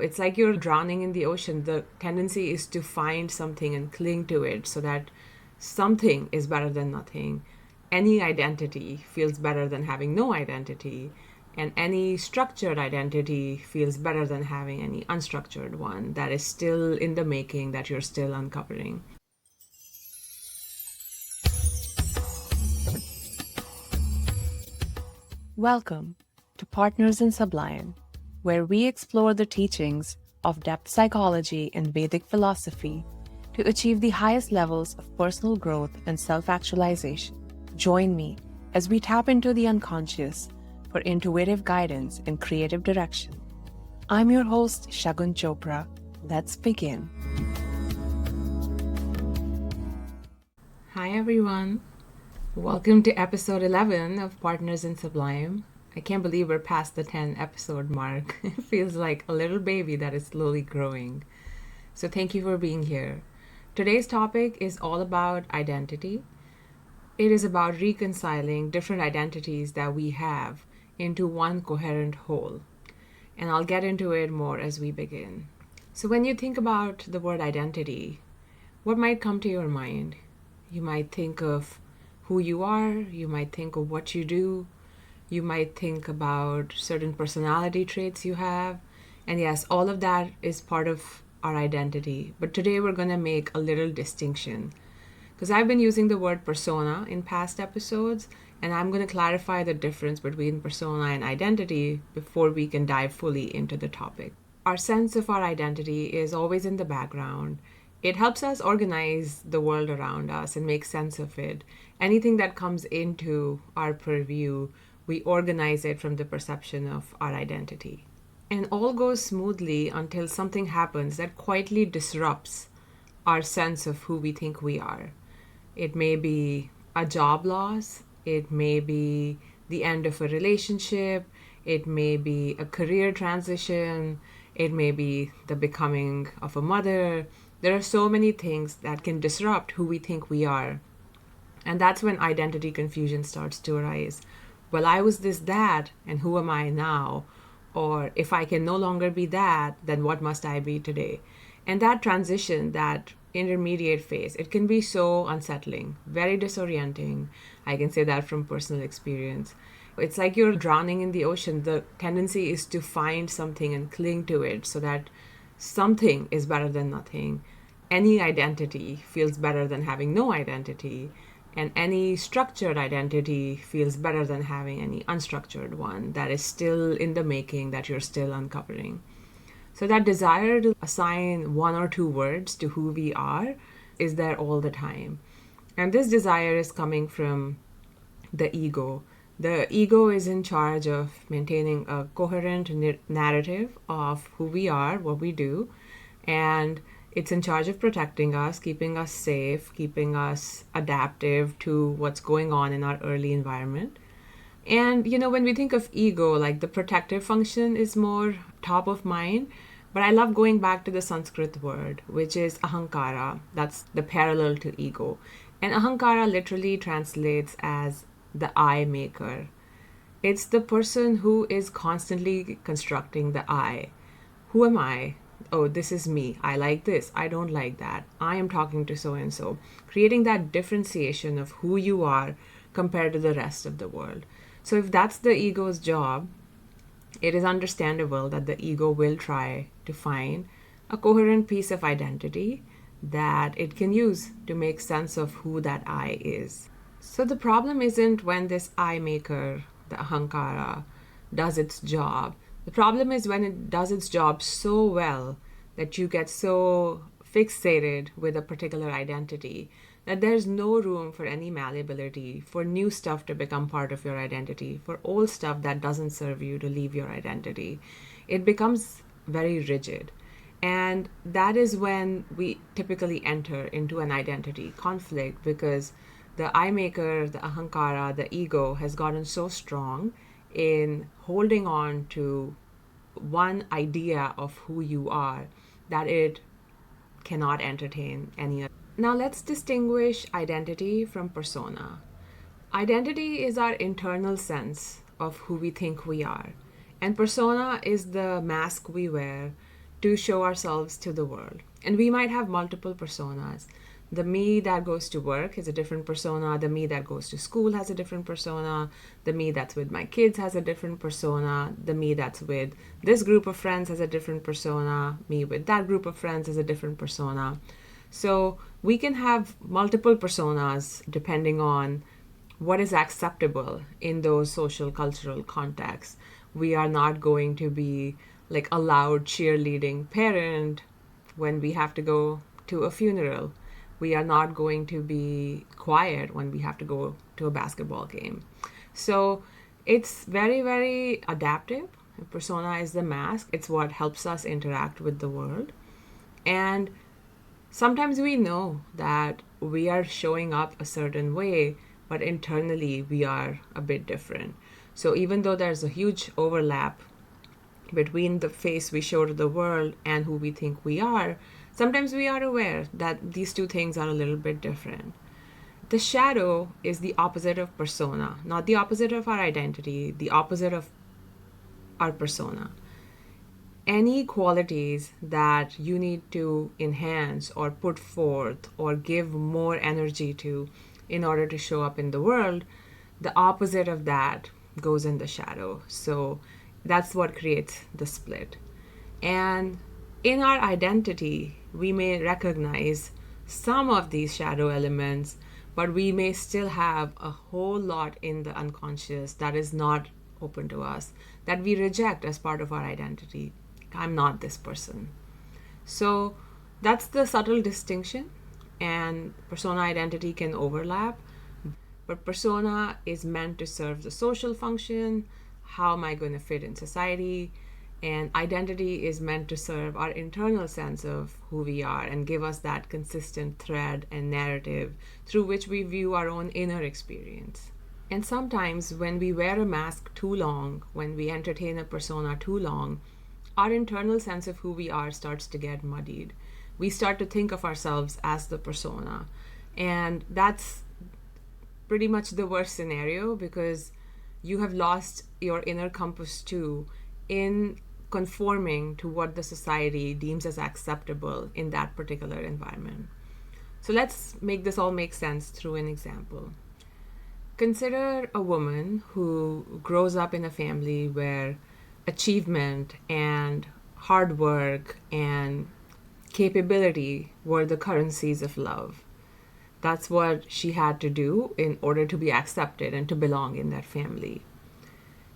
It's like you're drowning in the ocean. The tendency is to find something and cling to it so that something is better than nothing. Any identity feels better than having no identity. And any structured identity feels better than having any unstructured one that is still in the making, that you're still uncovering. Welcome to Partners in Sublime, where we explore the teachings of depth psychology and Vedic philosophy to achieve the highest levels of personal growth and self-actualization. Join me as we tap into the unconscious for intuitive guidance and creative direction. I'm your host, Shagun Chopra. Let's begin. Hi, everyone. Welcome to episode 11 of Partners in Sublime. I can't believe we're past the 10 episode mark. It feels like a little baby that is slowly growing. So thank you for being here. Today's topic is all about identity. It is about reconciling different identities that we have into one coherent whole. And I'll get into it more as we begin. So when you think about the word identity, what might come to your mind? You might think of who you are, you might think of what you do, you might think about certain personality traits you have. And yes, all of that is part of our identity. But today we're going to make a little distinction. Because I've been using the word persona in past episodes, and I'm going to clarify the difference between persona and identity before we can dive fully into the topic. Our sense of our identity is always in the background. It helps us organize the world around us and make sense of it. Anything that comes into our purview, we organize it from the perception of our identity. And all goes smoothly until something happens that quietly disrupts our sense of who we think we are. It may be a job loss, it may be the end of a relationship, it may be a career transition, it may be the becoming of a mother. There are so many things that can disrupt who we think we are. And that's when identity confusion starts to arise. Well, I was that, and who am I now? Or if I can no longer be that, then what must I be today? And that transition, that intermediate phase, it can be so unsettling, very disorienting. I can say that from personal experience. It's like you're drowning in the ocean. The tendency is to find something and cling to it so that something is better than nothing. Any identity feels better than having no identity. And any structured identity feels better than having any unstructured one that is still in the making, that you're still uncovering. So that desire to assign one or two words to who we are is there all the time. And this desire is coming from the ego. The ego is in charge of maintaining a coherent narrative of who we are, what we do, and it's in charge of protecting us, keeping us safe, keeping us adaptive to what's going on in our early environment. And, when we think of ego, like the protective function is more top of mind. But I love going back to the Sanskrit word, which is ahankara. That's the parallel to ego. And ahankara literally translates as the I maker. It's the person who is constantly constructing the I. Who am I? Oh, this is me. I like this. I don't like that. I am talking to so and so. Creating that differentiation of who you are compared to the rest of the world. So if that's the ego's job, it is understandable that the ego will try to find a coherent piece of identity that it can use to make sense of who that I is. So the problem isn't when this I maker, the ahankara, does its job. The problem is when it does its job so well that you get so fixated with a particular identity that there's no room for any malleability, for new stuff to become part of your identity, for old stuff that doesn't serve you to leave your identity. It becomes very rigid. And that is when we typically enter into an identity conflict, because the I maker, the ahankara, the ego has gotten so strong in holding on to one idea of who you are that it cannot entertain any other. Now let's distinguish identity from persona. Identity is our internal sense of who we think we are, and persona is the mask we wear to show ourselves to the world. And we might have multiple personas. The me that goes to work is a different persona. The me that goes to school has a different persona. The me that's with my kids has a different persona. The me that's with this group of friends has a different persona. Me with that group of friends has a different persona. So we can have multiple personas depending on what is acceptable in those social cultural contexts. We are not going to be like a loud cheerleading parent when we have to go to a funeral. We are not going to be quiet when we have to go to a basketball game. So it's very, very adaptive. Persona is the mask. It's what helps us interact with the world. And sometimes we know that we are showing up a certain way, but internally we are a bit different. So even though there's a huge overlap between the face we show to the world and who we think we are, sometimes we are aware that these two things are a little bit different. The shadow is the opposite of persona, not the opposite of our identity, the opposite of our persona. Any qualities that you need to enhance or put forth or give more energy to in order to show up in the world, the opposite of that goes in the shadow. So that's what creates the split. And in our identity, we may recognize some of these shadow elements, but we may still have a whole lot in the unconscious that is not open to us, that we reject as part of our identity. I'm not this person. So that's the subtle distinction, and persona identity can overlap, but persona is meant to serve the social function. How am I going to fit in society? And identity is meant to serve our internal sense of who we are and give us that consistent thread and narrative through which we view our own inner experience. And sometimes when we wear a mask too long, when we entertain a persona too long, our internal sense of who we are starts to get muddied. We start to think of ourselves as the persona. And that's pretty much the worst scenario, because you have lost your inner compass too in conforming to what the society deems as acceptable in that particular environment. So let's make this all make sense through an example. Consider a woman who grows up in a family where achievement and hard work and capability were the currencies of love. That's what she had to do in order to be accepted and to belong in that family.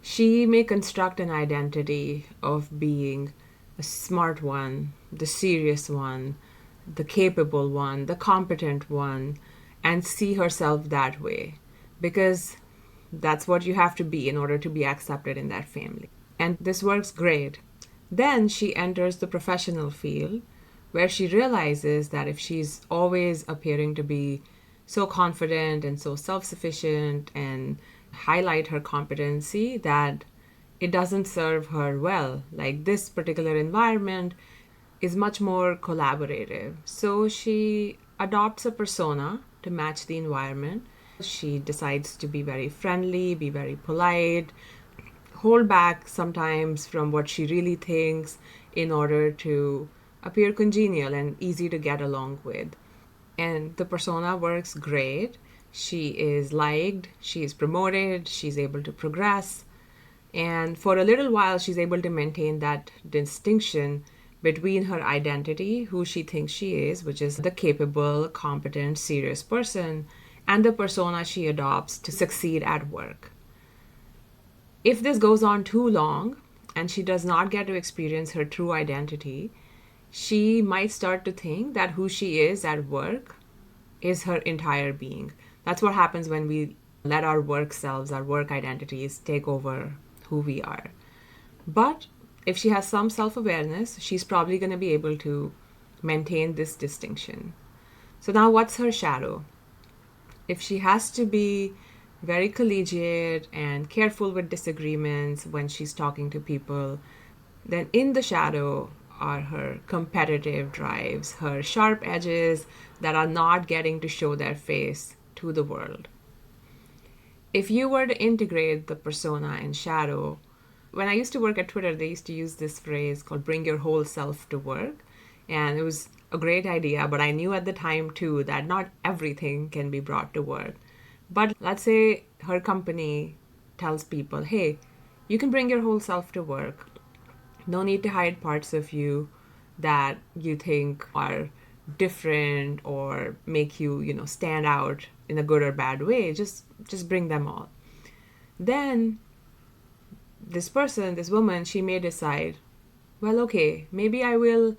She may construct an identity of being a smart one, the serious one, the capable one, the competent one, and see herself that way, because that's what you have to be in order to be accepted in that family. And this works great. Then she enters the professional field, where she realizes that if she's always appearing to be so confident and so self-sufficient and highlight her competency, that it doesn't serve her well. Like, this particular environment is much more collaborative. So she adopts a persona to match the environment. She decides to be very friendly, be very polite, hold back sometimes from what she really thinks in order to appear congenial and easy to get along with. And the persona works great. She is liked, she is promoted, she's able to progress. And for a little while, she's able to maintain that distinction between her identity, who she thinks she is, which is the capable, competent, serious person, and the persona she adopts to succeed at work. If this goes on too long and she does not get to experience her true identity, she might start to think that who she is at work is her entire being. That's what happens when we let our work selves, our work identities, take over who we are. But if she has some self-awareness, she's probably going to be able to maintain this distinction. So now what's her shadow? If she has to be very collegiate and careful with disagreements when she's talking to people, then in the shadow are her competitive drives, her sharp edges that are not getting to show their face to the world. If you were to integrate the persona and shadow, when I used to work at Twitter, they used to use this phrase called bring your whole self to work. And it was a great idea, but I knew at the time too that not everything can be brought to work. But let's say her company tells people, hey, you can bring your whole self to work. No need to hide parts of you that you think are different or make you, stand out in a good or bad way. Just bring them all. Then this woman, she may decide, well, okay, maybe I will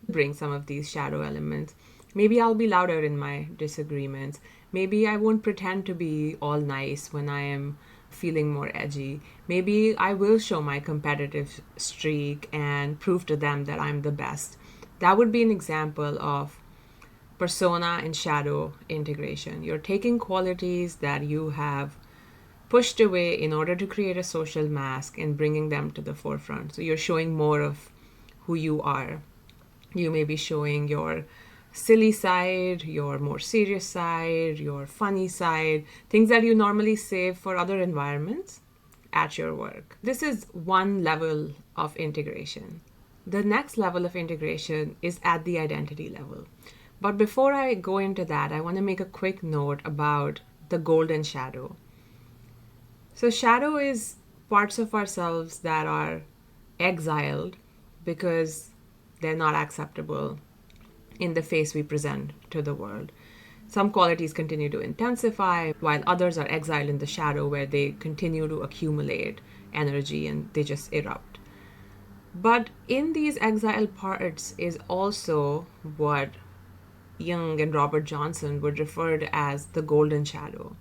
bring some of these shadow elements. Maybe I'll be louder in my disagreements. Maybe I won't pretend to be all nice when I am feeling more edgy. Maybe I will show my competitive streak and prove to them that I'm the best. That would be an example of persona and shadow integration. You're taking qualities that you have pushed away in order to create a social mask and bringing them to the forefront. So you're showing more of who you are. You may be showing your silly side, your more serious side, your funny side, things that you normally save for other environments at your work. This is one level of integration. The next level of integration is at the identity level. But before I go into that, I want to make a quick note about the golden shadow. So shadow is parts of ourselves that are exiled because they're not acceptable in the face we present to the world. Some qualities continue to intensify, while others are exiled in the shadow where they continue to accumulate energy and they just erupt. But in these exiled parts is also what Jung and Robert Johnson would refer to as the golden shadow.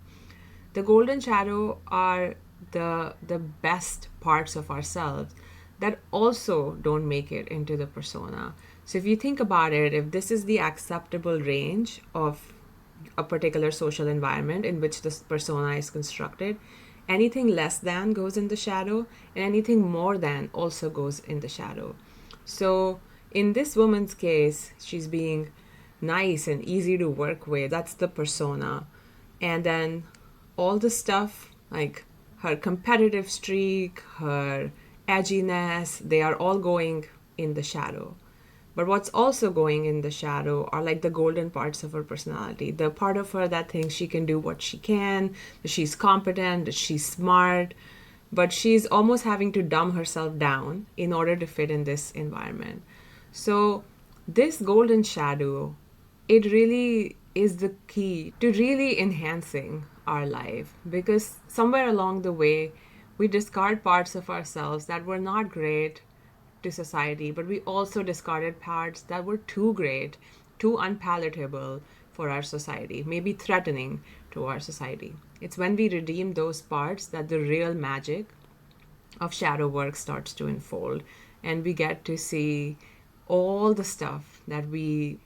The golden shadow are the best parts of ourselves that also don't make it into the persona. So if you think about it, if this is the acceptable range of a particular social environment in which this persona is constructed, anything less than goes in the shadow and anything more than also goes in the shadow. So in this woman's case, she's being nice and easy to work with. That's the persona. And then all the stuff like her competitive streak, her edginess, they are all going in the shadow. But what's also going in the shadow are like the golden parts of her personality. The part of her that thinks she can do what she can, that she's competent, that she's smart, but she's almost having to dumb herself down in order to fit in this environment. So this golden shadow, it really is the key to really enhancing our life, because somewhere along the way, we discard parts of ourselves that were not great to society, but we also discarded parts that were too great, too unpalatable for our society, maybe threatening to our society. It's when we redeem those parts that the real magic of shadow work starts to unfold, and we get to see all the stuff that we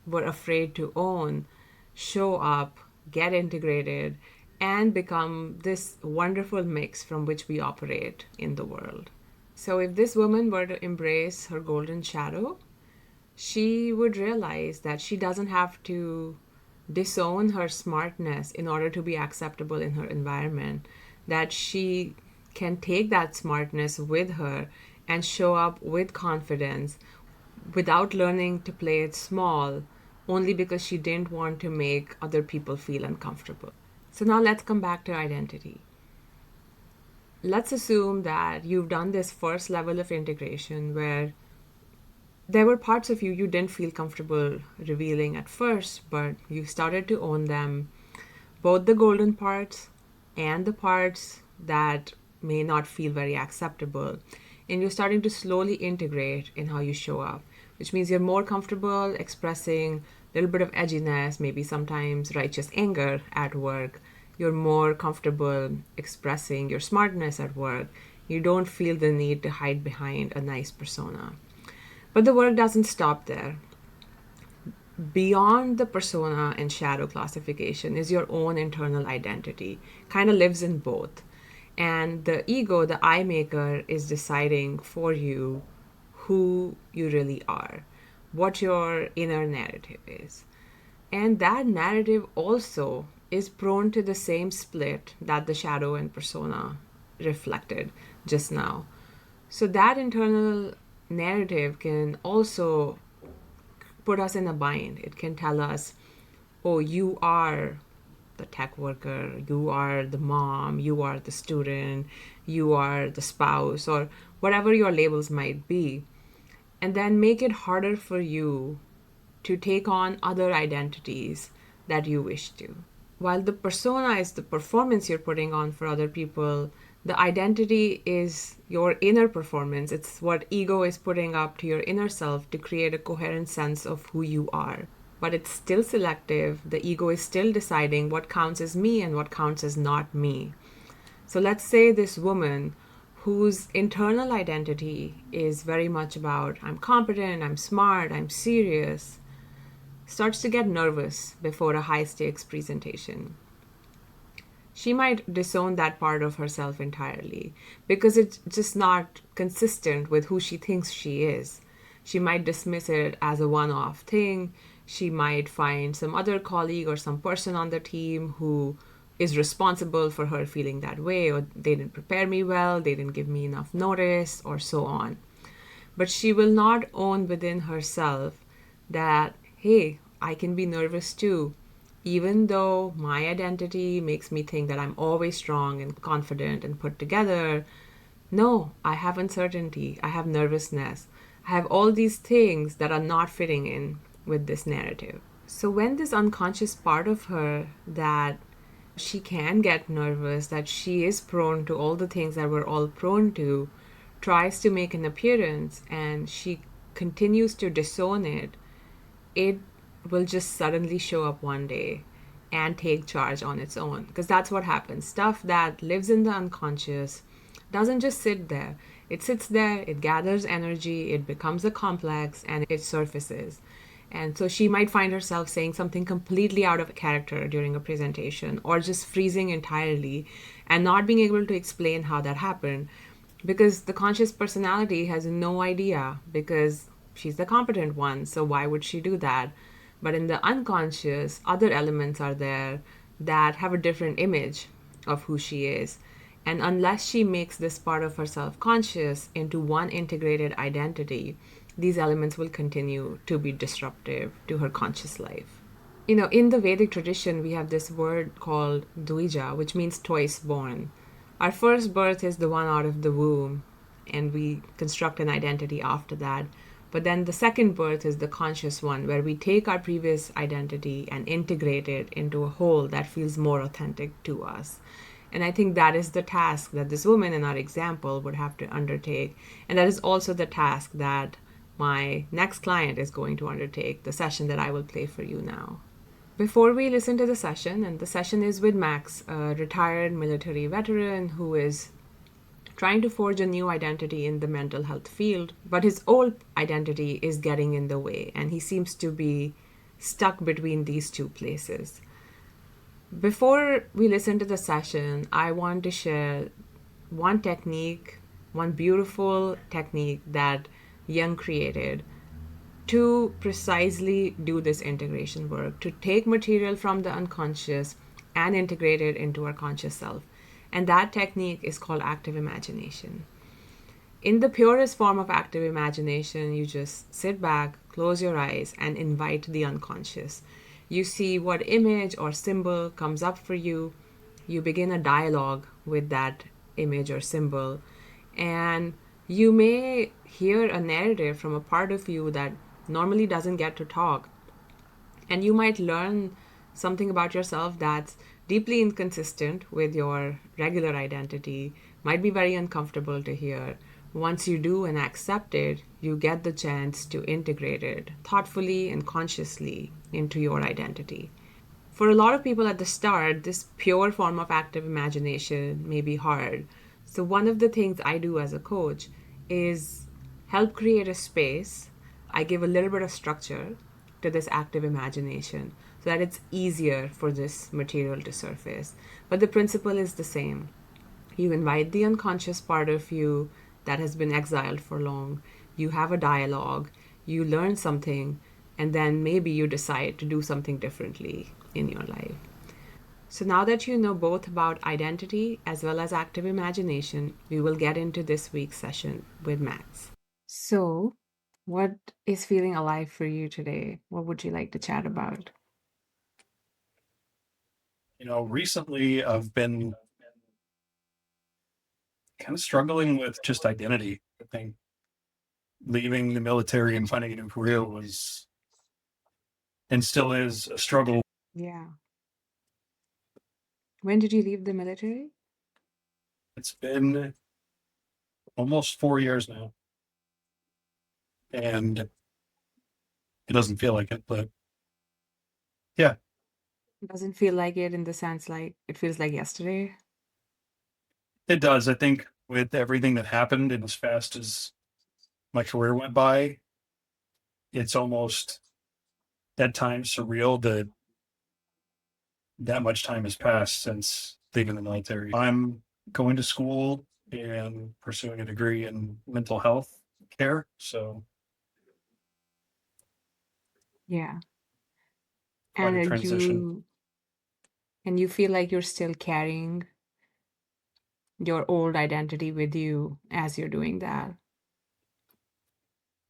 were afraid to own show up, get integrated, and become this wonderful mix from which we operate in the world. So if this woman were to embrace her golden shadow, she would realize that she doesn't have to disown her smartness in order to be acceptable in her environment, that she can take that smartness with her and show up with confidence without learning to play it small only because she didn't want to make other people feel uncomfortable. So now let's come back to identity. Let's assume that you've done this first level of integration where there were parts of you you didn't feel comfortable revealing at first, but you started to own them, both the golden parts and the parts that may not feel very acceptable. And you're starting to slowly integrate in how you show up, which means you're more comfortable expressing a little bit of edginess, maybe sometimes righteous anger at work. You're more comfortable expressing your smartness at work. You don't feel the need to hide behind a nice persona. But the work doesn't stop there. Beyond the persona and shadow classification is your own internal identity. Kind of lives in both. And the ego, the I maker, is deciding for you who you really are, what your inner narrative is. And that narrative also is prone to the same split that the shadow and persona reflected. just now. So that internal narrative can also put us in a bind. It can tell us, oh, you are the tech worker, you are the mom, you are the student, you are the spouse, or whatever your labels might be. And then make it harder for you to take on other identities that you wish to. While the persona is the performance you're putting on for other people, the identity is your inner performance. It's what ego is putting up to your inner self to create a coherent sense of who you are. But it's still selective. The ego is still deciding what counts as me and what counts as not me. So let's say this woman whose internal identity is very much about I'm competent, I'm smart, I'm serious, starts to get nervous before a high stakes presentation. She might disown that part of herself entirely because it's just not consistent with who she thinks she is. She might dismiss it as a one-off thing. She might find some other colleague or some person on the team who is responsible for her feeling that way, or they didn't prepare me well, they didn't give me enough notice, or so on. But she will not own within herself that, hey, I can be nervous too, even though my identity makes me think that I'm always strong and confident and put together. No, I have uncertainty, I have nervousness, I have all these things that are not fitting in with this narrative. So when this unconscious part of her that she can get nervous, that she is prone to all the things that we're all prone to, tries to make an appearance and she continues to disown it, it will just suddenly show up one day and take charge on its own. Because that's what happens. Stuff that lives in the unconscious doesn't just sit there. It sits there, it gathers energy, it becomes a complex, and it surfaces. And so she might find herself saying something completely out of character during a presentation, or just freezing entirely and not being able to explain how that happened, because the conscious personality has no idea, because she's the competent one. So why would she do that? But in the unconscious, other elements are there that have a different image of who she is. And unless she makes this part of herself conscious into one integrated identity, these elements will continue to be disruptive to her conscious life. In the Vedic tradition, we have this word called Dvija, which means twice born. Our first birth is the one out of the womb, and we construct an identity after that. But then the second birth is the conscious one, where we take our previous identity and integrate it into a whole that feels more authentic to us. And I think that is the task that this woman in our example would have to undertake. And that is also the task that my next client is going to undertake, the session that I will play for you now. Before we listen to the session, and the session is with Max, a retired military veteran who is trying to forge a new identity in the mental health field, but his old identity is getting in the way, and he seems to be stuck between these two places. Before we listen to the session, I want to share one technique, one beautiful technique that Jung created to precisely do this integration work, to take material from the unconscious and integrate it into our conscious self. And that technique is called active imagination. In the purest form of active imagination, you just sit back, close your eyes, and invite the unconscious. You see what image or symbol comes up for you. You begin a dialogue with that image or symbol. And you may hear a narrative from a part of you that normally doesn't get to talk. And you might learn something about yourself that's deeply inconsistent with your regular identity, might be very uncomfortable to hear. Once you do and accept it, you get the chance to integrate it thoughtfully and consciously into your identity. For a lot of people at the start, this pure form of active imagination may be hard. So one of the things I do as a coach is help create a space. I give a little bit of structure to this active imagination so that it's easier for this material to surface. But the principle is the same. You invite the unconscious part of you that has been exiled for long. You have a dialogue, you learn something, and then maybe you decide to do something differently in your life. So now that you know both about identity as well as active imagination, we will get into this week's session with Max. So, what is feeling alive for you today? What would you like to chat about? Recently I've been kind of struggling with just identity. I think leaving the military and finding a new career was and still is a struggle. Yeah. When did you leave the military? It's been almost 4 years now, and it doesn't feel like it, but yeah, It doesn't feel like it in the sense like it feels like yesterday. it does. I think with everything that happened and as fast as my career went by, it's almost at times surreal that that much time has passed since leaving the military. I'm going to school and pursuing a degree in mental health care. So Yeah. quite And a transition. you feel like you're still carrying your old identity with you as you're doing that.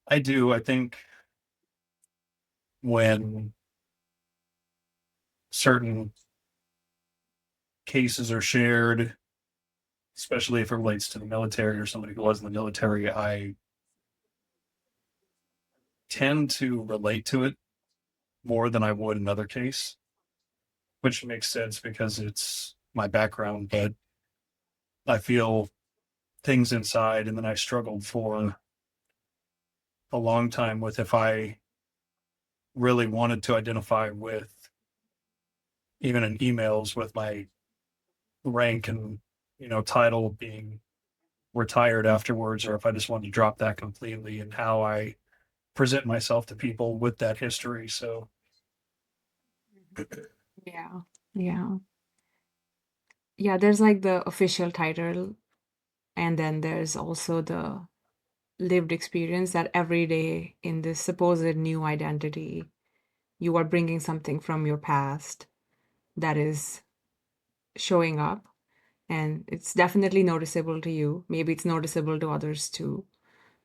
I do. I think when certain cases are shared, especially if it relates to the military or somebody who was in the military, I tend to relate to it more than I would another case, which makes sense because it's my background. But I feel things inside, and then I struggled for a long time with if I really wanted to identify with, even in emails, with my rank and title being retired afterwards, or if I just wanted to drop that completely, and how I present myself to people with that history. So Yeah. Yeah. Yeah, there's like the official title, and then there's also the lived experience that every day in this supposed new identity, you are bringing something from your past that is showing up. And it's definitely noticeable to you. Maybe it's noticeable to others too.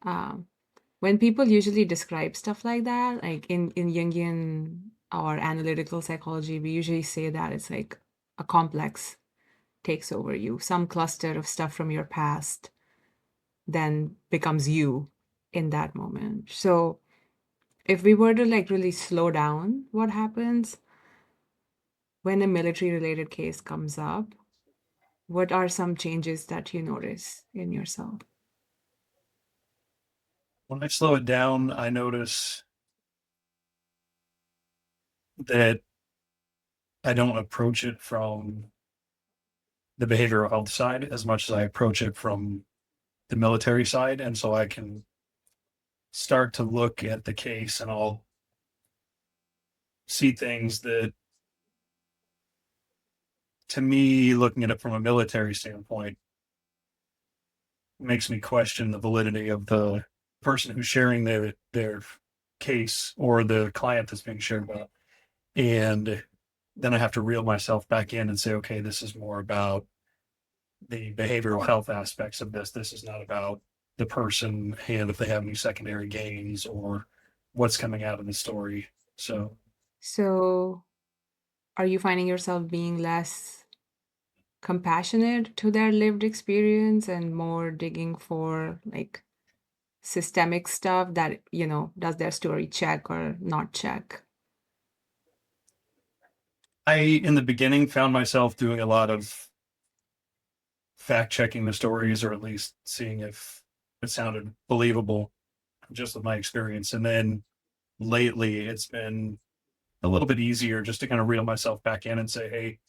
Um, when people usually describe stuff like that, like in Jungian or analytical psychology, we usually say that it's like a complex takes over you. Some cluster of stuff from your past then becomes you in that moment. So if we were to like really slow down what happens when a military related case comes up, what are some changes that you notice in yourself? when I slow it down, I notice that I don't approach it from the behavioral health side as much as I approach it from the military side. And so I can start to look at the case and I'll see things that, to me, looking at it from a military standpoint, makes me question the validity of the person who's sharing their case or the client that's being shared about. And then I have to reel myself back in and say, okay, this is more about the behavioral health aspects of this. This is not about the person and if they have any secondary gains or what's coming out of the story. So So are you finding yourself being less compassionate to their lived experience and more digging for like systemic stuff that, does their story check or not check? I, in the beginning, found myself doing a lot of fact checking the stories or at least seeing if it sounded believable just with my experience. And then lately it's been a little bit easier just to kind of reel myself back in and say, hey,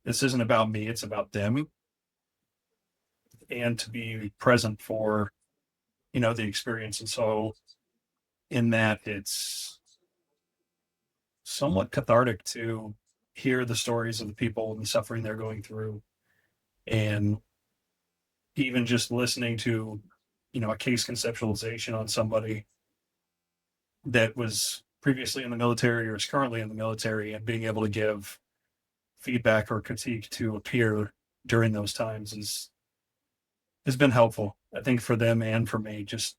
this isn't about me, it's about them. And to be present for, the experience. And so in that, it's somewhat cathartic to hear the stories of the people and the suffering they're going through. And even just listening to, a case conceptualization on somebody that was previously in the military or is currently in the military and being able to give feedback or critique to appear during those times has been helpful, I think, for them and for me, just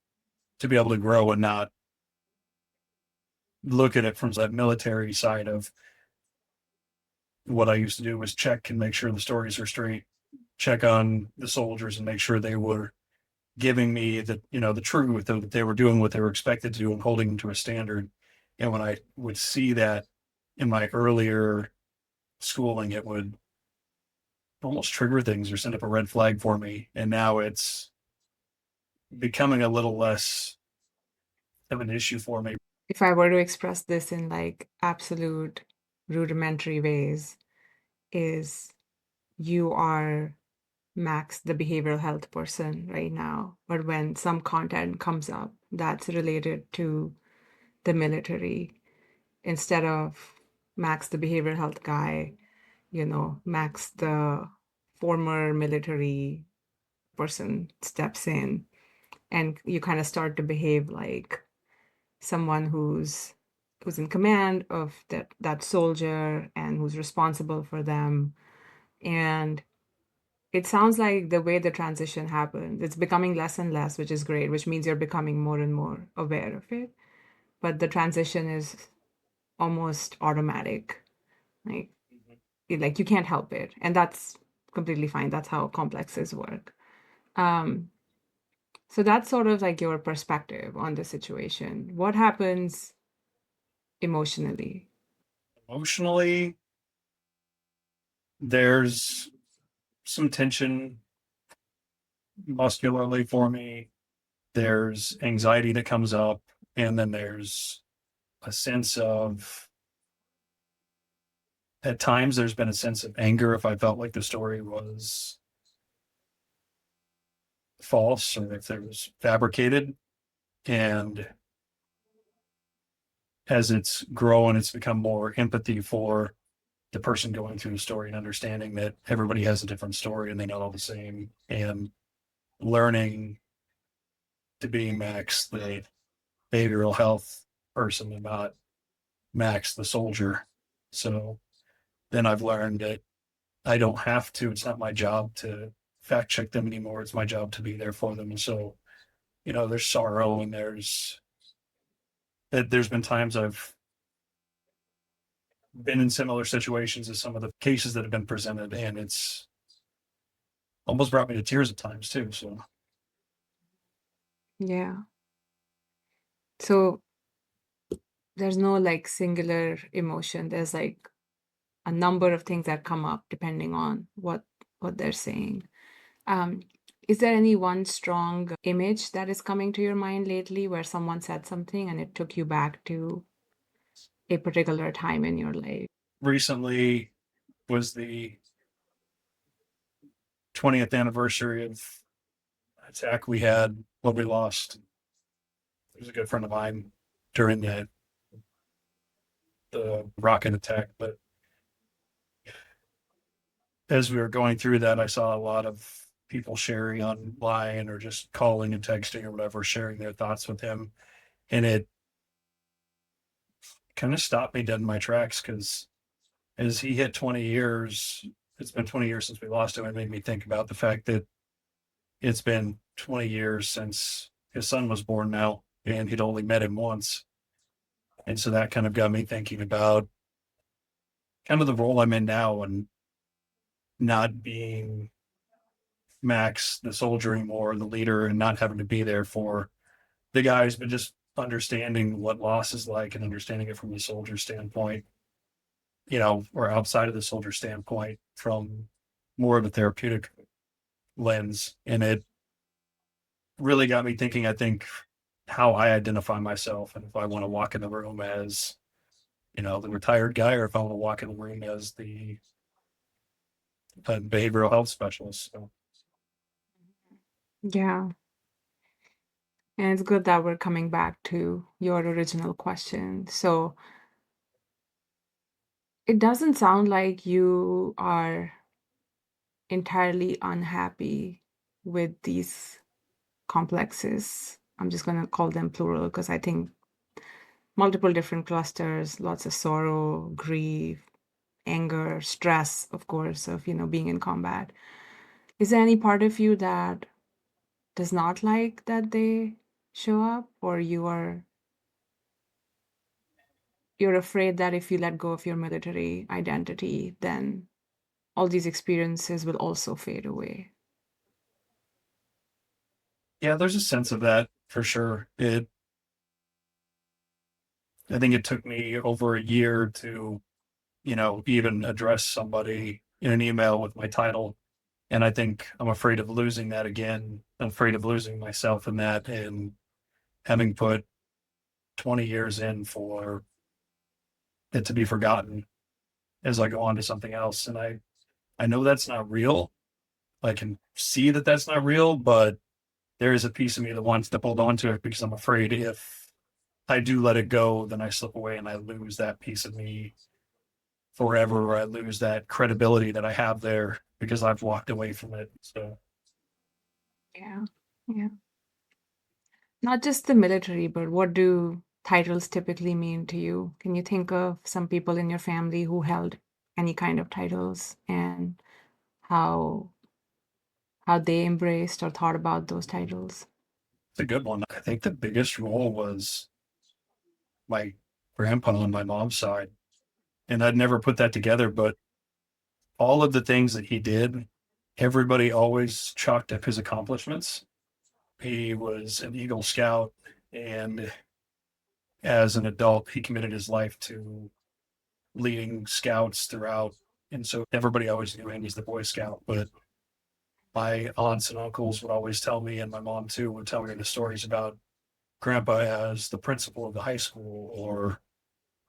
to be able to grow and not look at it from that military side of what I used to do was check and make sure the stories are straight, check on the soldiers and make sure they were giving me the truth, that they were doing what they were expected to do and holding them to a standard. And when I would see that in my earlier schooling, it would almost trigger things or send up a red flag for me. And now it's becoming a little less of an issue for me. If I were to express this in like absolute rudimentary ways, is you are Max, the behavioral health person right now, but when some content comes up that's related to the military, instead of Max, the behavioral health guy, Max, the former military person steps in and you kind of start to behave like someone who's in command of that soldier and who's responsible for them. And it sounds like the way the transition happened, it's becoming less and less, which is great, which means you're becoming more and more aware of it. But the transition is almost automatic. Like, like you can't help it. And that's completely fine. That's how complexes work. So that's sort of like your perspective on the situation. What happens emotionally? Emotionally, there's some tension muscularly for me. There's anxiety that comes up, and then there's a sense of, at times, there's been a sense of anger if I felt like the story was false or if it was fabricated. And as it's grown, it's become more empathy for the person going through the story and understanding that everybody has a different story and they not all the same, and learning to be Max, the behavioral health person, and not Max, the soldier. So then I've learned that I don't have to, it's not my job to fact check them anymore. It's my job to be there for them. And so, there's sorrow and there's been times I've been in similar situations as some of the cases that have been presented, and it's almost brought me to tears at times too. So Yeah. So there's no like singular emotion. There's like a number of things that come up depending on what they're saying. Um, is there any one strong image that is coming to your mind lately where someone said something and it took you back to a particular time in your life? recently was the 20th anniversary of attack we had when we lost. It was a good friend of mine during the rocket attack. But as we were going through that, I saw a lot of people sharing online or just calling and texting or whatever, sharing their thoughts with him. And it kind of stopped me dead in my tracks, because as he hit 20 years, it's been 20 years since we lost him. It made me think about the fact that it's been 20 years since his son was born now, and he'd only met him once. And so that kind of got me thinking about kind of the role I'm in now, and not being Max, the soldier anymore, the leader, and not having to be there for the guys, but just understanding what loss is like and understanding it from the soldier standpoint, or outside of the soldier standpoint from more of a therapeutic lens. And it really got me thinking, I think, how I identify myself, and if I want to walk in the room as, the retired guy, or if I want to walk in the room as the behavioral health specialist. So, Yeah. And it's good that we're coming back to your original question. So it doesn't sound like you are entirely unhappy with these complexes. I'm just going to call them plural because I think multiple different clusters, lots of sorrow, grief, anger, stress, of course, of, being in combat. Is there any part of you that does not like that they show up, or you're afraid that if you let go of your military identity, then all these experiences will also fade away? Yeah, there's a sense of that for sure. I think it took me over a year to, even address somebody in an email with my title. And I think I'm afraid of losing that again. I'm afraid of losing myself in that and having put 20 years in for it to be forgotten as I go on to something else. And I know that's not real. I can see that that's not real, but there is a piece of me that wants to hold on to it because I'm afraid if I do let it go, then I slip away and I lose that piece of me forever, or I lose that credibility that I have there because I've walked away from it. So Yeah. Yeah. Not just the military, but what do titles typically mean to you? Can you think of some people in your family who held any kind of titles, and how they embraced or thought about those titles? it's a good one. I think the biggest role was my grandpa on my mom's side. And I'd never put that together, but all of the things that he did, everybody always chalked up his accomplishments. He was an Eagle Scout, and as an adult, he committed his life to leading scouts throughout. And so everybody always knew him as the Boy Scout. But my aunts and uncles would always tell me, and my mom too would tell me the stories about grandpa as the principal of the high school, or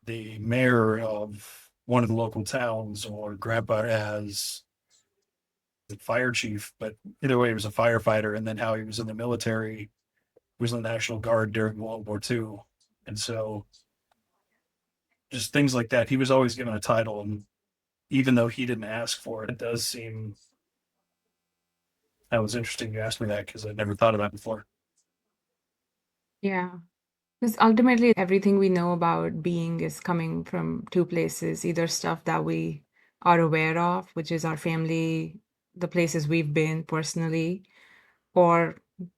the mayor of one of the local towns, or grandpa as the fire chief. But either way, he was a firefighter. And then how he was in the military, he was in the National Guard during World War II. And so just things like that. He was always given a title. And even though he didn't ask for it, it does seem that was interesting you asked me that because I'd never thought of that before. Yeah. Because ultimately, everything we know about being is coming from two places, either stuff that we are aware of, which is our family, the places we've been personally, or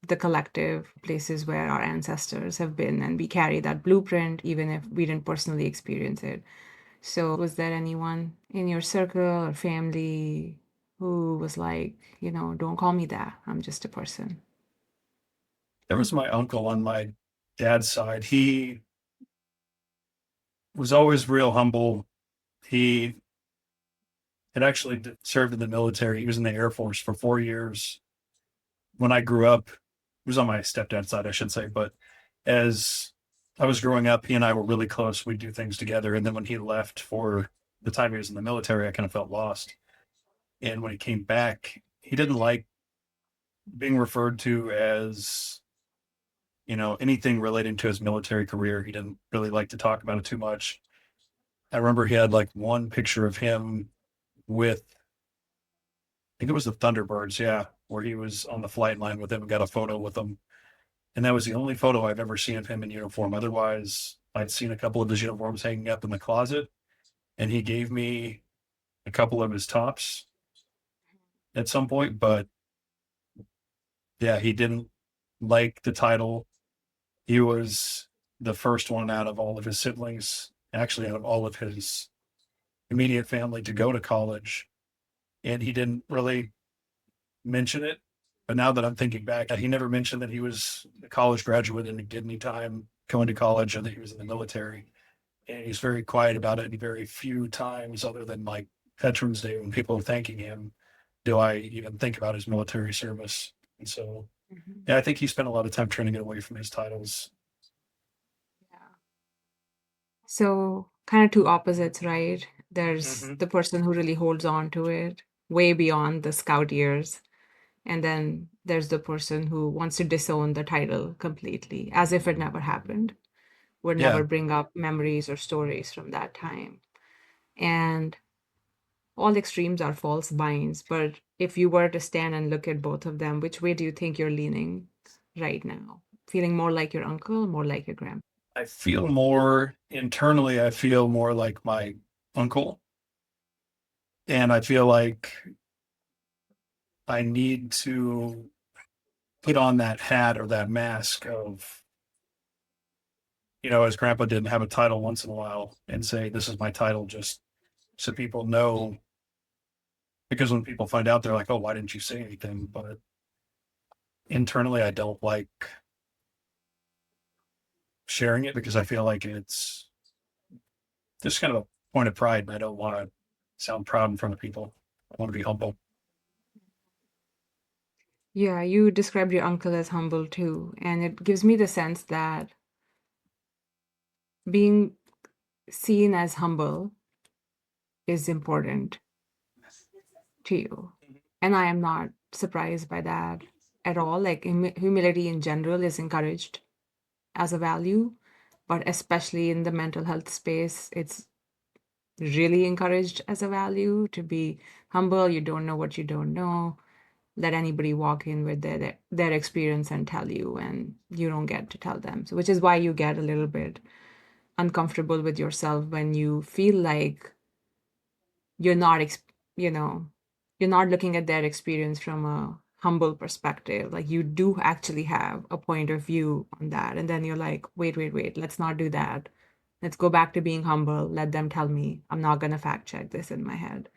the collective places where our ancestors have been. And we carry that blueprint, even if we didn't personally experience it. So, was there anyone in your circle or family who was like, don't call me that? I'm just a person. There was my uncle on my dad's side. He was always real humble. He had actually served in the military. He was in the Air Force for 4 years. When I grew up, he was on my stepdad's side, I should say. But as I was growing up, he and I were really close. We'd do things together. And then when he left for the time he was in the military, I kind of felt lost. And when he came back, he didn't like being referred to as, anything relating to his military career. He didn't really like to talk about it too much. I remember he had like one picture of him with, I think it was the Thunderbirds, yeah, where he was on the flight line with them and got a photo with them. And that was the only photo I've ever seen of him in uniform. Otherwise, I'd seen a couple of his uniforms hanging up in the closet, and he gave me a couple of his tops at some point. But yeah, he didn't like the title. He was the first one out of all of his siblings, actually, out of all of his immediate family to go to college. And he didn't really mention it. But now that I'm thinking back, he never mentioned that he was a college graduate and he did any time going to college or that he was in the military. And he's very quiet about it. And very few times, other than like Veterans Day, when people are thanking him, do I even think about his military service. And so, Mhm. yeah, I think he spent a lot of time trying to get away from his titles. Yeah. So, kind of two opposites, right? There's Mm-hmm. the person who really holds on to it way beyond the scout years. And then there's the person who wants to disown the title completely, as if it never happened, would Yeah, never bring up memories or stories from that time. And all extremes are false binds. But if you were to stand and look at both of them, which way do you think you're leaning right now? Feeling more like your uncle, more like your grandpa? I feel more internally, I feel more like my uncle. And I feel like I need to put on that hat or that mask of, as grandpa didn't have a title once in a while and say, this is my title, just so people know. Because when people find out, they're like, oh, why didn't you say anything? But internally, I don't like sharing it because I feel like it's just kind of a point of pride. And I don't want to sound proud in front of people. I want to be humble. Yeah, you described your uncle as humble too, and it gives me the sense that being seen as humble is important to you. And I am not surprised by that at all. Like humility in general is encouraged as a value, but especially in the mental health space, it's really encouraged as a value to be humble. You don't know what you don't know. Let anybody walk in with their experience and tell you, and you don't get to tell them. So, which is why you get a little bit uncomfortable with yourself when you feel like you're not, you know, you're not looking at their experience from a humble perspective. Like you do actually have a point of view on that, and then you're like, wait, let's not do that. Let's go back to being humble. Let them tell me. I'm not gonna fact check this in my head.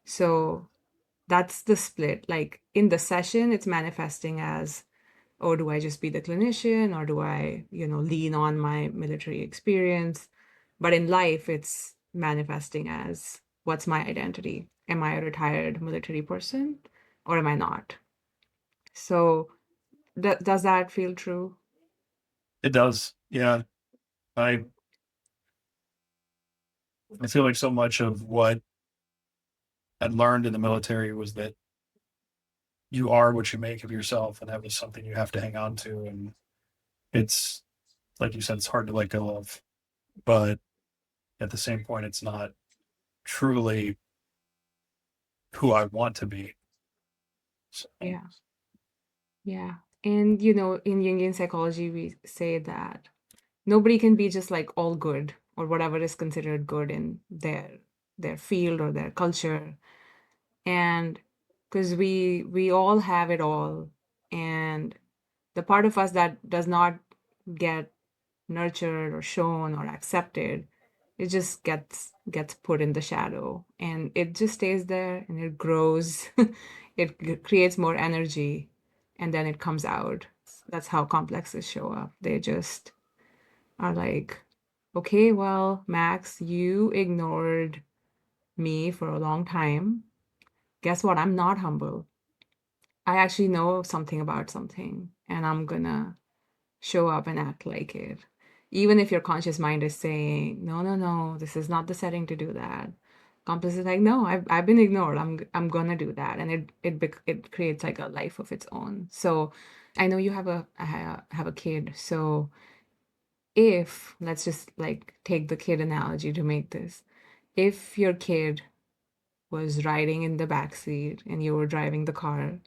So that's the split. Like in the session, it's manifesting as, oh, do I just be the clinician or do I, lean on my military experience? But in life, it's manifesting as, what's my identity? Am I a retired military person or am I not? So does that feel true? It does. Yeah. I, I feel like so much of what I'd learned in the military was that you are what you make of yourself. And that was something you have to hang on to. And it's, like you said, it's hard to let go of. But at the same point, it's not truly who I want to be. So, Yeah. Yeah. And, in Jungian psychology, we say that nobody can be just like all good or whatever is considered good in their field or their culture. And because we all have it all, and the part of us that does not get nurtured or shown or accepted, it just gets put in the shadow, and it just stays there and it grows. It creates more energy, and then it comes out. That's how complexes show up. They just are like, okay, well, Max, you ignored me for a long time. Guess what? I'm not humble. I actually know something about something, and I'm gonna show up and act like it. Even if your conscious mind is saying, no, no, no, this is not the setting to do that. Compass is like, no, I've been ignored. I'm gonna do that, and it creates like a life of its own. So, I know you have a kid. So, if let's just like take the kid analogy to make this, if your kid was riding in the back seat and you were driving the car,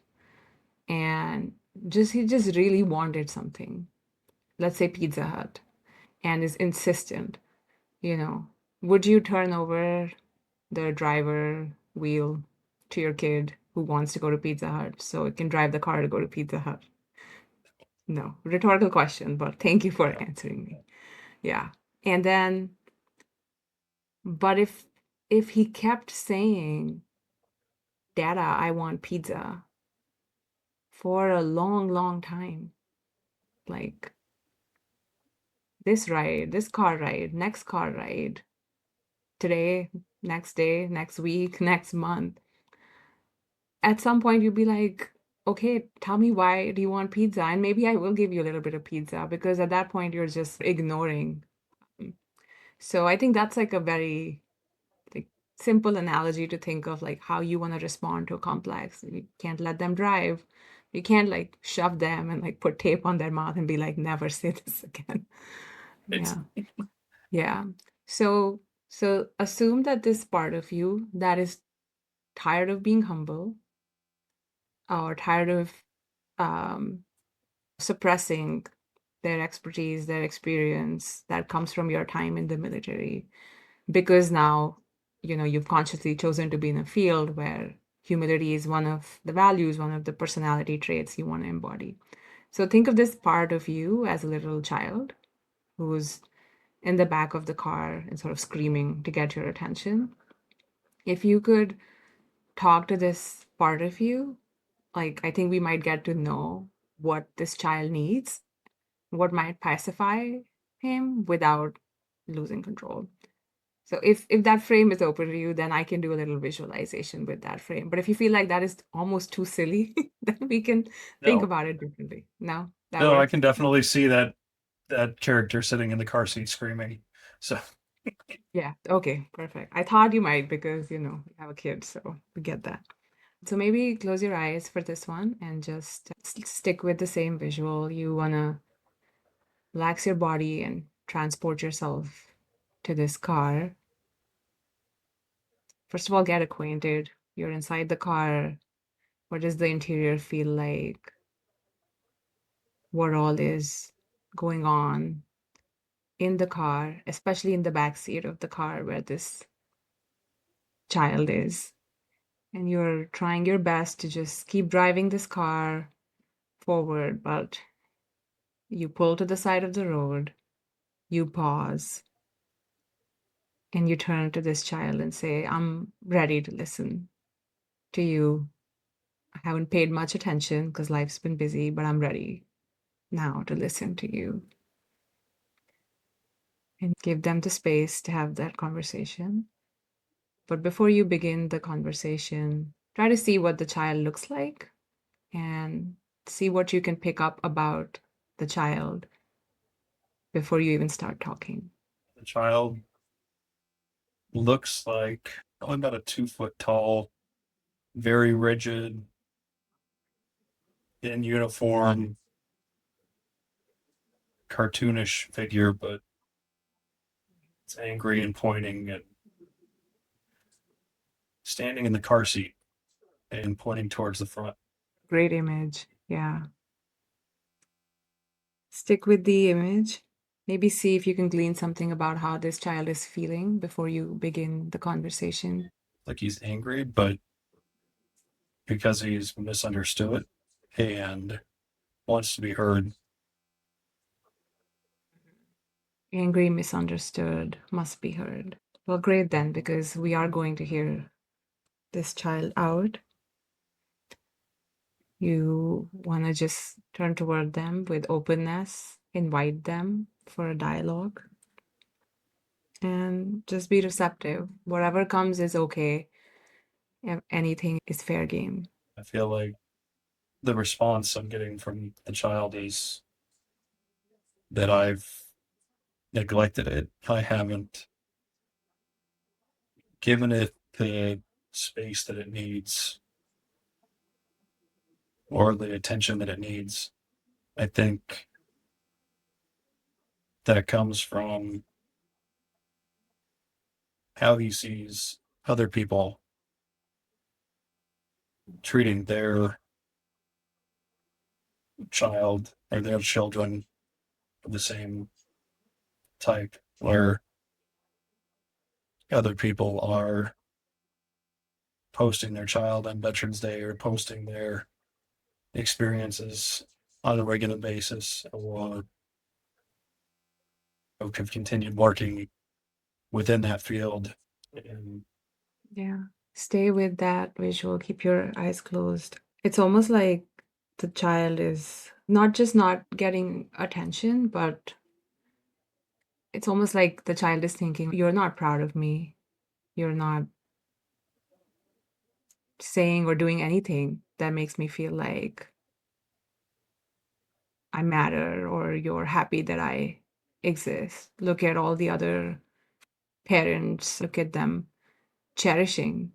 and he just really wanted something, let's say Pizza Hut, and is insistent, you know, would you turn over the driver wheel to your kid who wants to go to Pizza Hut so it can drive the car to go to Pizza Hut? No, rhetorical question, but thank you for answering me. Yeah. And then, but if he kept saying, Dada, I want pizza for a long, long time, like this ride, this car ride, next car ride, today, next day, next week, next month, at some point you'll be like, okay, tell me, why do you want pizza? And maybe I will give you a little bit of pizza, because at that point you're just ignoring. So I think that's like a very like simple analogy to think of, like how you want to respond to a complex. You can't let them drive. You can't like shove them and like put tape on their mouth and be like, never say this again. it's Yeah. Yeah. So assume that this part of you that is tired of being humble, or tired of um, suppressing their expertise, their experience that comes from your time in the military, because now you've consciously chosen to be in a field where humility is one of the values, one of the personality traits you want to embody. So think of this part of you as a little child who's in the back of the car and sort of screaming to get your attention. If you could talk to this part of you, like, I think we might get to know what this child needs, what might pacify him without losing control. So if that frame is open to you, then I can do a little visualization with that frame. But if you feel like that is almost too silly, then we can think No, about it differently. No, that no, I works. can definitely see that character sitting in the car seat screaming. So Yeah. Okay. Perfect. I thought you might because, you have a kid, so we get that. So maybe close your eyes for this one and just stick with the same visual. You want to relax your body and transport yourself to this car. First of all, get acquainted. You're inside the car. What does the interior feel like? What all is going on in the car, especially in the back seat of the car where this child is. And you're trying your best to just keep driving this car forward, but you pull to the side of the road, you pause, and you turn to this child and say, I'm ready to listen to you. I haven't paid much attention because life's been busy, but I'm ready now to listen to you. And give them the space to have that conversation. But before you begin the conversation, try to see what the child looks like and see what you can pick up about the child before you even start talking. the child looks like probably about a 2 foot tall, very rigid, in uniform, cartoonish figure, but it's angry and pointing and standing in the car seat and pointing towards the front. Great image. Yeah. Stick with the image. Maybe see if you can glean something about how this child is feeling before you begin the conversation. Like he's angry, but because he's misunderstood and wants to be heard. Angry, misunderstood, must be heard. Well, great then, because we are going to hear this child out. You want to just turn toward them with openness, invite them for a dialogue, and just be receptive. Whatever comes is okay. Anything is fair game. I feel like the response I'm getting from the child is that I've neglected it. I haven't given it the space that it needs or the attention that it needs. I think that comes from how he sees other people treating their child or their children of the same type, where other people are posting their child on Veterans Day or posting their experiences on a regular basis, or have continued working within that field. And Yeah. Stay with that visual. Keep your eyes closed. It's almost like the child is not just not getting attention, but it's almost like the child is thinking, you're not proud of me. You're not saying or doing anything that makes me feel like I matter or you're happy that I exist. Look at all the other parents, look at them cherishing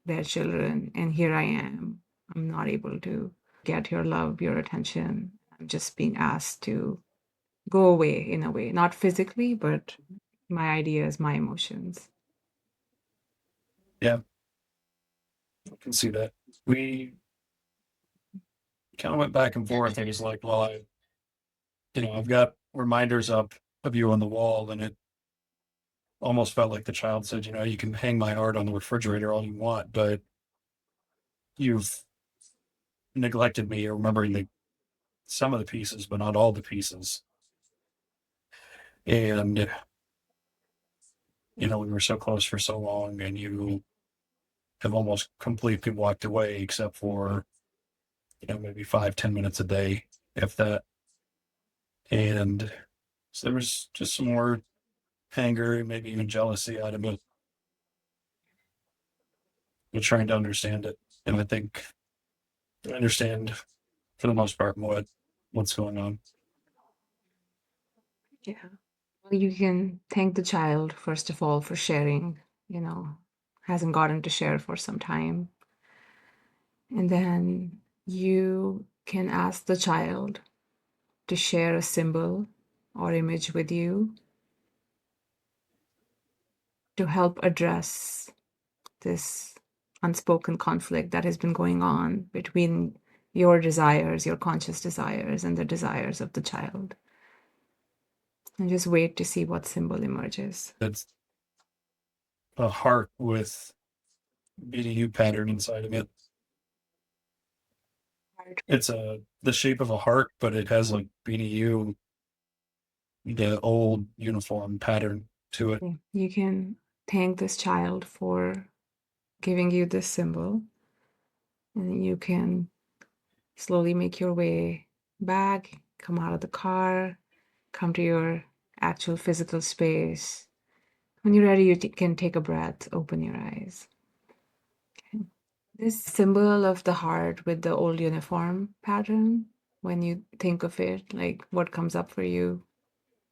their children, and here I am. I'm not able to get your love, your attention. I'm just being asked to go away in a way, not physically, but my ideas, my emotions. yeah, I can see that. We kind of went back and forth. And he's like, well, I've got reminders up of you on the wall, and almost felt like the child said, you can hang my art on the refrigerator all you want, but you've neglected me or remembering some of the pieces, but not all the pieces. And, we were so close for so long, and you have almost completely walked away, except for, maybe 5, 10 minutes a day, if that. And so there was just some more anger, maybe even jealousy out of it, but trying to understand it. And I think I understand for the most part what's going on. Yeah. Well, you can thank the child, first of all, for sharing, hasn't gotten to share for some time. And then you can ask the child to share a symbol or image with you to help address this unspoken conflict that has been going on between your desires, your conscious desires, and the desires of the child. And just wait to see what symbol emerges. It's a heart with BDU pattern inside of it. It's the shape of a heart, but it has like BDU, the old uniform pattern to it. You can thank this child for giving you this symbol, and you can slowly make your way back, come out of the car, come to your actual physical space. When you're ready, you can take a breath, open your eyes. Okay. This symbol of the heart with the old uniform pattern, when you think of it, like what comes up for you?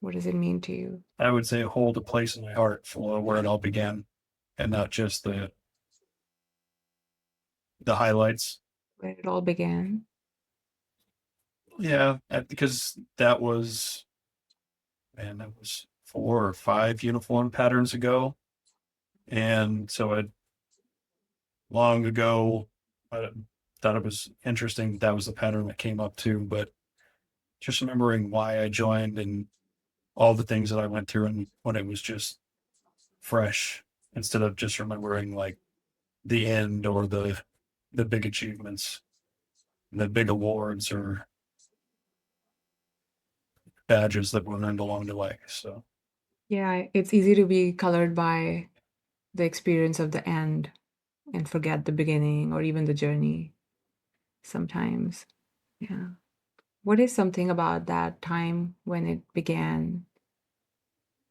What does it mean to you? I would say hold a place in my heart for where it all began, and not just the highlights. Where it all began? Yeah, because that was, man, that was 4 or 5 uniform patterns ago. And so long ago, I thought it was interesting that was the pattern that came up too. But just remembering why I joined and all the things that I went through, and when it was just fresh, instead of just remembering like the end or the big achievements, the big awards or badges that were earned along the way. So Yeah, it's easy to be colored by the experience of the end and forget the beginning or even the journey sometimes. Yeah. What is something about that time when it began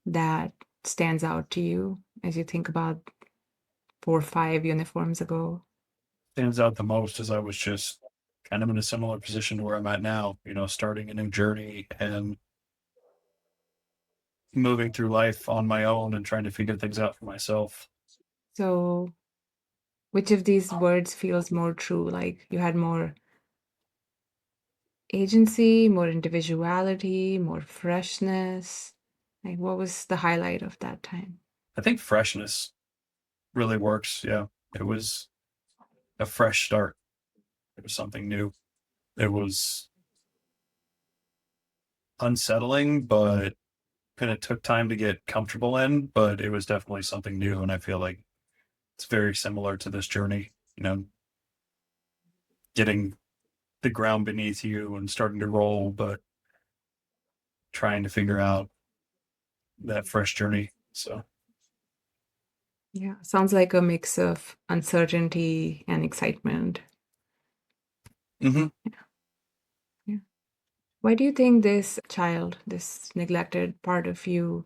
that stands out to you as you think about 4 or 5 uniforms ago? stands out the most is I was just kind of in a similar position to where I'm at now, starting a new journey and moving through life on my own and trying to figure things out for myself. So, which of these words feels more true? Like you had more agency, more individuality, more freshness? Like what was the highlight of that time? I think freshness really works. Yeah. It was a fresh start. It was something new. It was unsettling, but kind of took time to get comfortable in, but it was definitely something new. And I feel like it's very similar to this journey, getting the ground beneath you and starting to roll, but trying to figure out that fresh journey. So, Yeah, sounds like a mix of uncertainty and excitement. mhm. Yeah. Why do you think this child, this neglected part of you,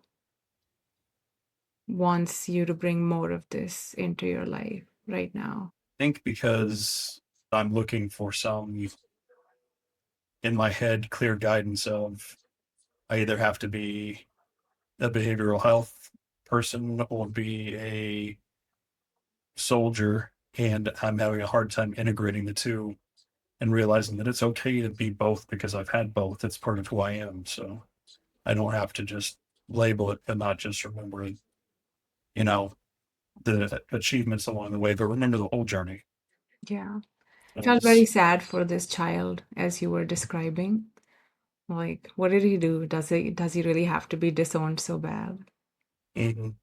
wants you to bring more of this into your life right now? I think because I'm looking for some, in my head, clear guidance of I either have to be a behavioral health person or be a soldier, and I'm having a hard time integrating the two and realizing that it's okay to be both because I've had both. It's part of who I am. So I don't have to just label it and not just remember, you know, the achievements along the way, but remember the whole journey. Yeah. I It felt very was, sad for this child as you were describing. Like, what did he do? Does he really have to be disowned so bad? mhm.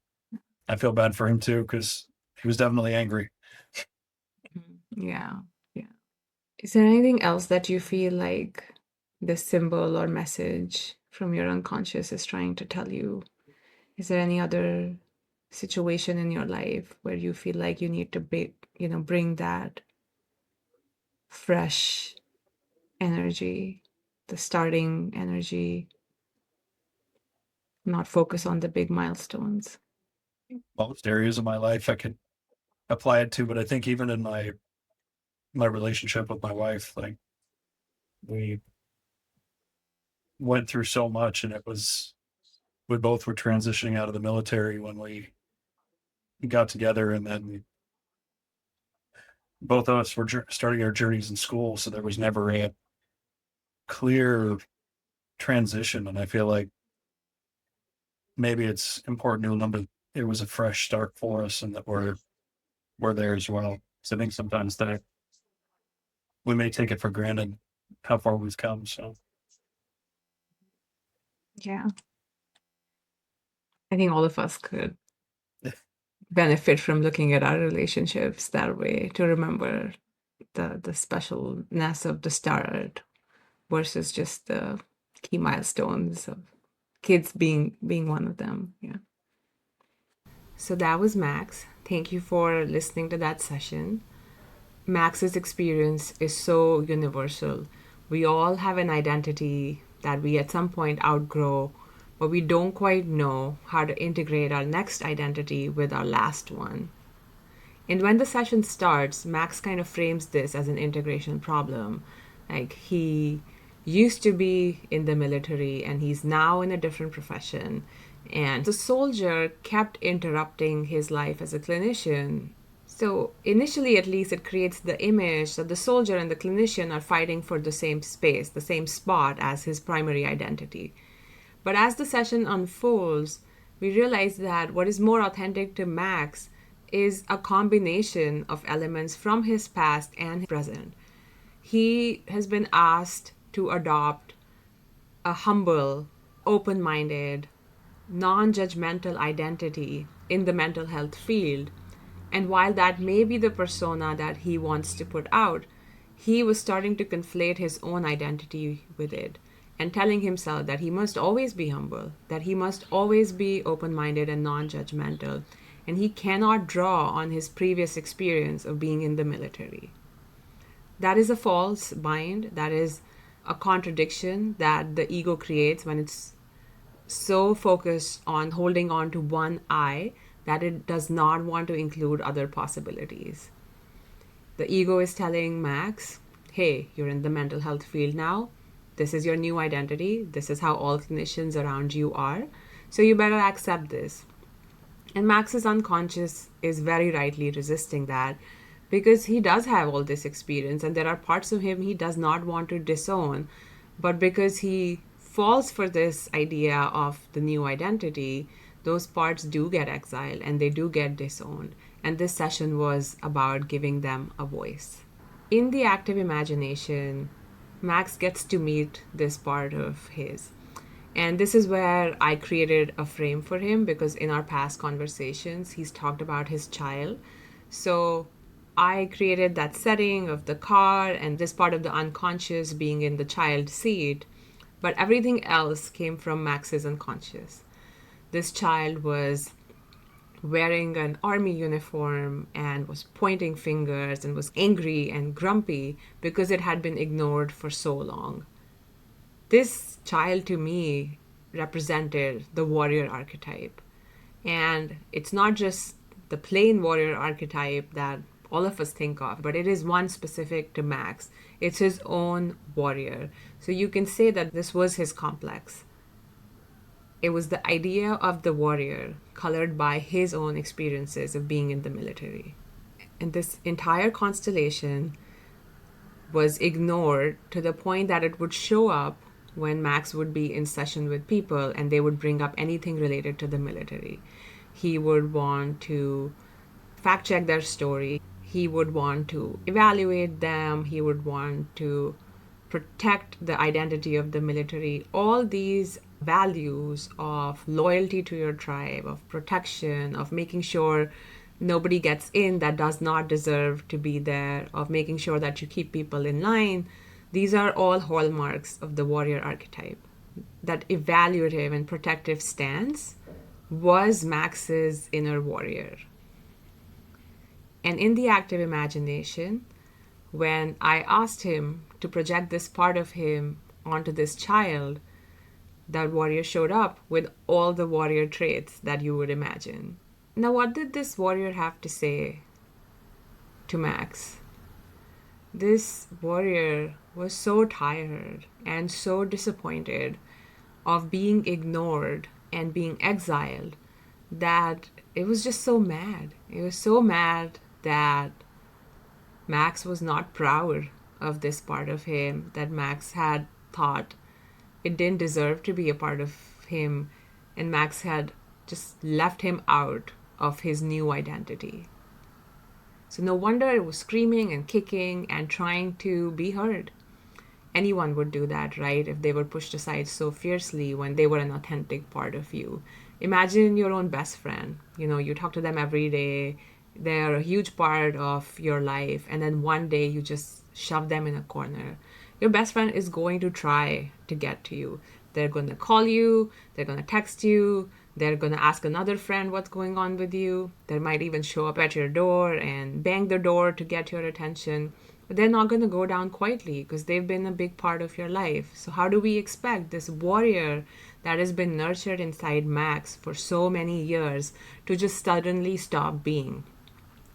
I feel bad for him too, because he was definitely angry. Yeah. Yeah. Is there anything else that you feel like the symbol or message from your unconscious is trying to tell you? Is there any other situation in your life where you feel like you need to bring that fresh energy, the starting energy, not focus on the big milestones? Most areas of my life I could apply it to, but I think even in my relationship with my wife, like we went through so much, and we both were transitioning out of the military when we got together, and then both of us were starting our journeys in school, so there was never a clear transition. And I feel like maybe it's important to remember it was a fresh start for us, and that we're there as well. So I think sometimes that we may take it for granted how far we've come. So Yeah. I think all of us could benefit from looking at our relationships that way, to remember the specialness of the start versus just the key milestones of kids being one of them. Yeah. So that was Max. Thank you for listening to that session. Max's experience is so universal. We all have an identity that we at some point outgrow, but we don't quite know how to integrate our next identity with our last one. And when the session starts, Max kind of frames this as an integration problem. Like, he used to be in the military and he's now in a different profession. And the soldier kept interrupting his life as a clinician. So, initially, at least, it creates the image that the soldier and the clinician are fighting for the same space, the same spot as his primary identity. But as the session unfolds, we realize that what is more authentic to Max is a combination of elements from his past and his present. He has been asked to adopt a humble, open minded, non judgmental identity in the mental health field. And while that may be the persona that he wants to put out, he was starting to conflate his own identity with it and telling himself that he must always be humble, that he must always be open minded and non judgmental, and he cannot draw on his previous experience of being in the military. That is a false bind. That is a contradiction that the ego creates when it's so focused on holding on to one I that it does not want to include other possibilities. The ego is telling Max, hey, you're in the mental health field now. This is your new identity. This is how all clinicians around you are. So you better accept this. And Max's unconscious is very rightly resisting that, because he does have all this experience and there are parts of him he does not want to disown. But because he falls for this idea of the new identity, those parts do get exiled and they do get disowned. And this session was about giving them a voice. In the active imagination, Max gets to meet this part of his. And this is where I created a frame for him, because in our past conversations, he's talked about his child. So I created that setting of the car and this part of the unconscious being in the child seat, but everything else came from Max's unconscious. This child was wearing an army uniform and was pointing fingers and was angry and grumpy because it had been ignored for so long. This child to me represented the warrior archetype. And it's not just the plain warrior archetype that all of us think of, but it is one specific to Max. It's his own warrior. So you can say that this was his complex. It was the idea of the warrior colored by his own experiences of being in the military. And this entire constellation was ignored to the point that it would show up when Max would be in session with people and they would bring up anything related to the military. He would want to fact check their story. He would want to evaluate them. He would want to protect the identity of the military. All these values of loyalty to your tribe, of protection, of making sure nobody gets in that does not deserve to be there, of making sure that you keep people in line. These are all hallmarks of the warrior archetype. That evaluative and protective stance was Max's inner warrior. And in the active imagination, when I asked him to project this part of him onto this child, that warrior showed up with all the warrior traits that you would imagine. Now, what did this warrior have to say to Max? This warrior was so tired and so disappointed of being ignored and being exiled that it was just so mad. It was so mad that Max was not proud of this part of him, that Max had thought it didn't deserve to be a part of him, and Max had just left him out of his new identity. So no wonder it was screaming and kicking and trying to be heard. Anyone would do that, right? If they were pushed aside so fiercely when they were an authentic part of you. Imagine your own best friend. You talk to them every day. They're a huge part of your life. And then one day you just shove them in a corner. Your best friend is going to try to get to you. They're going to call you. They're going to text you. They're going to ask another friend what's going on with you. They might even show up at your door and bang the door to get your attention. But they're not going to go down quietly because they've been a big part of your life. So how do we expect this warrior that has been nurtured inside Max for so many years to just suddenly stop being?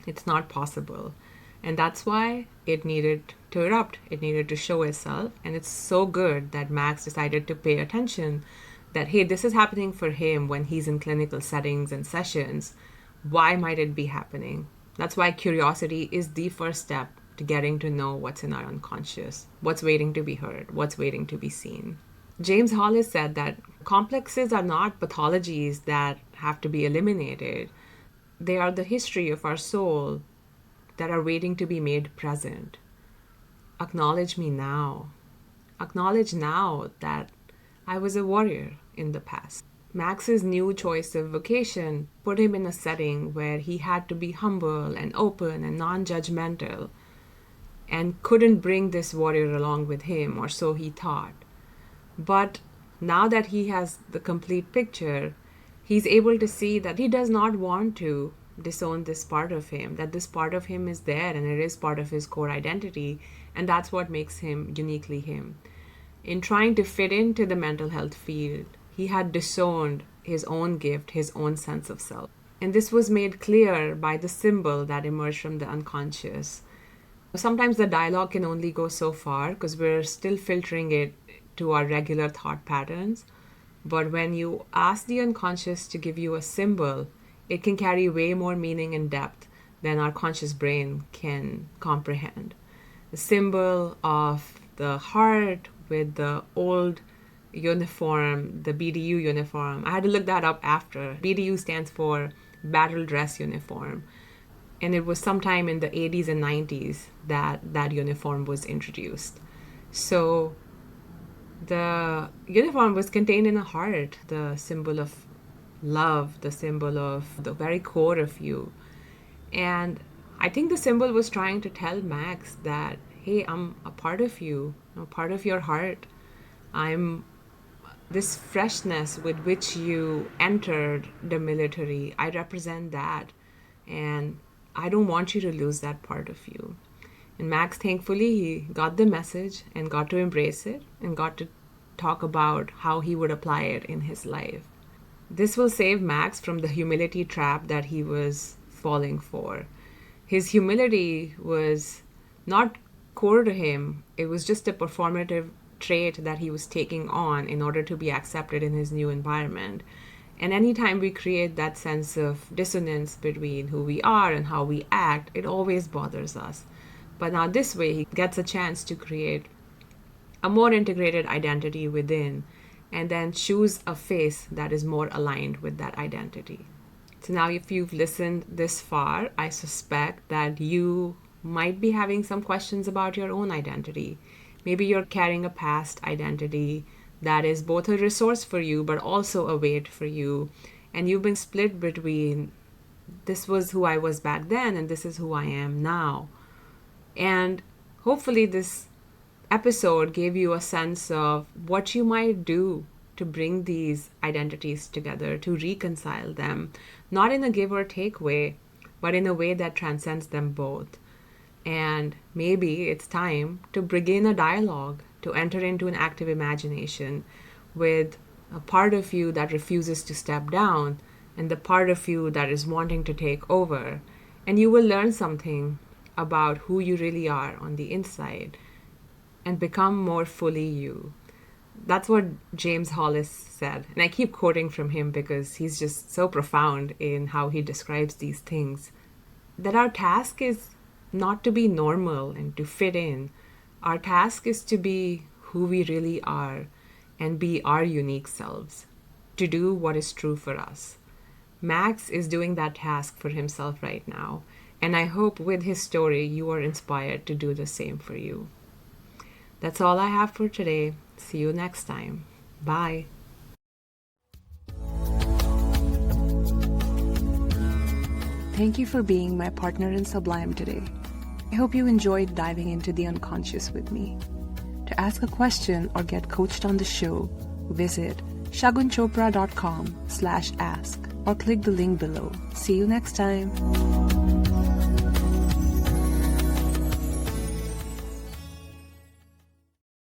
It's not possible. And that's why it needed to erupt. It needed to show itself. And it's so good that Max decided to pay attention that, hey, this is happening for him when he's in clinical settings and sessions. Why might it be happening? That's why curiosity is the first step to getting to know what's in our unconscious, what's waiting to be heard, what's waiting to be seen. James Hollis said that complexes are not pathologies that have to be eliminated. They are the history of our soul that are waiting to be made present. Acknowledge me now. Acknowledge now that I was a warrior in the past. Max's new choice of vocation put him in a setting where he had to be humble and open and non-judgmental, and couldn't bring this warrior along with him, or so he thought. But now that he has the complete picture, he's able to see that he does not want to disown this part of him, that this part of him is there and it is part of his core identity, and that's what makes him uniquely him. In trying to fit into the mental health field, he had disowned his own gift, his own sense of self. And this was made clear by the symbol that emerged from the unconscious. Sometimes the dialogue can only go so far because we're still filtering it to our regular thought patterns. But when you ask the unconscious to give you a symbol, it can carry way more meaning and depth than our conscious brain can comprehend. The symbol of the heart with the old uniform, the BDU uniform. I had to look that up after. BDU stands for Battle Dress Uniform. And it was sometime in the 80s and 90s that uniform was introduced. So the uniform was contained in a heart, the symbol of love, the symbol of the very core of you. And I think the symbol was trying to tell Max that, hey, I'm a part of you, I'm a part of your heart. I'm this freshness with which you entered the military. I represent that. And I don't want you to lose that part of you. And Max, thankfully, he got the message and got to embrace it and got to talk about how he would apply it in his life. This will save Max from the humility trap that he was falling for. His humility was not core to him. It was just a performative trait that he was taking on in order to be accepted in his new environment. And anytime we create that sense of dissonance between who we are and how we act, it always bothers us. But now this way, he gets a chance to create a more integrated identity within and then choose a face that is more aligned with that identity. So now if you've listened this far, I suspect that you might be having some questions about your own identity. Maybe you're carrying a past identity that is both a resource for you but also a weight for you. And you've been split between this was who I was back then and this is who I am now. And hopefully this episode gave you a sense of what you might do to bring these identities together, to reconcile them, not in a give or take way, but in a way that transcends them both. And maybe it's time to begin a dialogue, to enter into an active imagination with a part of you that refuses to step down and the part of you that is wanting to take over. And you will learn something about who you really are on the inside and become more fully you. That's what James Hollis said. And I keep quoting from him because he's just so profound in how he describes these things. That our task is not to be normal and to fit in. Our task is to be who we really are and be our unique selves, to do what is true for us. Max is doing that task for himself right now, and I hope with his story you are inspired to do the same for you. That's all I have for today. See you next time. Bye. Thank you for being my partner in Sublime today. I hope you enjoyed diving into the unconscious with me. To ask a question or get coached on the show, visit shagunchopra.com/ask or click the link below. See you next time.